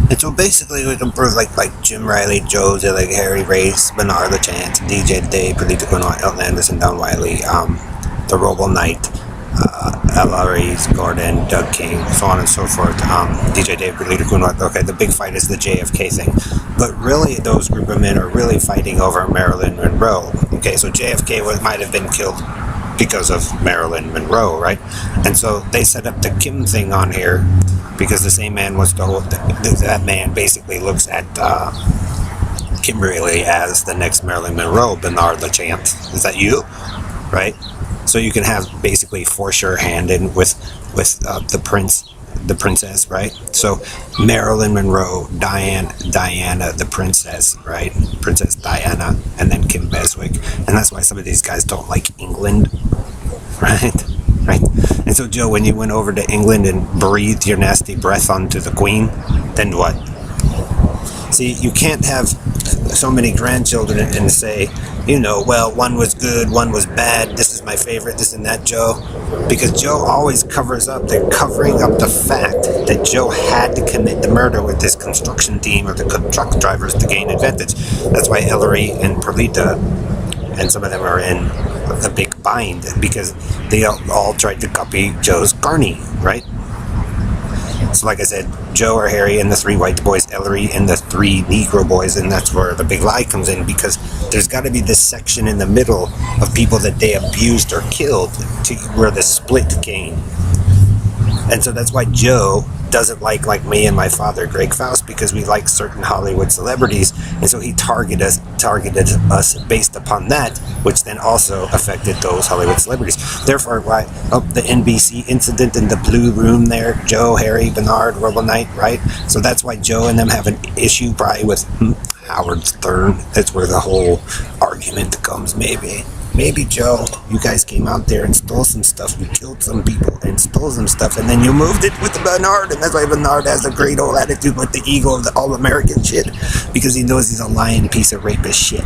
And so basically, we can prove like Jim Riley, Joe Zillig, Harry Race, Bernard LaChance, DJ Day, Polito Quinoa, Elton Anderson, Don Wiley, the Robo Knight, L.R.E.'s, Gordon, Doug King, so on and so forth. DJ Dave, Polito Quinoa. Okay, the big fight is the JFK thing, but really, those group of men are really fighting over Marilyn Monroe. Okay, so JFK might have been killed because of Marilyn Monroe, right? And so they set up the Kim thing on here because the same man was told that man basically looks at Kimberly as the next Marilyn Monroe, Bernard LaChance. Is that you? Right? So you can have basically force your hand in with the princess, right? So Marilyn Monroe, Diana, the princess, right? Princess Diana, and then Kim Beswick. And that's why some of these guys don't like England, right? Right. And so, Joe, when you went over to England and breathed your nasty breath onto the Queen, then what? See, you can't have so many grandchildren and say, well, one was good, one was bad, this is my favorite, this and that, Joe. Because Joe always covers up, they're covering up the fact that Joe had to commit the murder with this construction team or the truck drivers to gain advantage. That's why Ellery and Perlita and some of them are in a big bind because they all tried to copy Joe's Carney, right? So like I said, Joe or Harry and the three white boys, Ellery and the three Negro boys, and that's where the big lie comes in because there's got to be this section in the middle of people that they abused or killed to where the split came. And so that's why Joe doesn't like me and my father, Greg Faust, because we like certain Hollywood celebrities, and so he targeted us based upon that, which then also affected those Hollywood celebrities. Therefore, why the NBC incident in the Blue Room there, Joe, Harry, Bernard, Robo Knight, right? So that's why Joe and them have an issue probably with Howard Stern. That's where the whole argument comes, maybe. Maybe, Joe, you guys came out there and stole some stuff. You killed some people and stole some stuff, and then you moved it with Bernard, and that's why Bernard has a great old attitude with the ego of the all-American shit, because he knows he's a lying piece of rapist shit.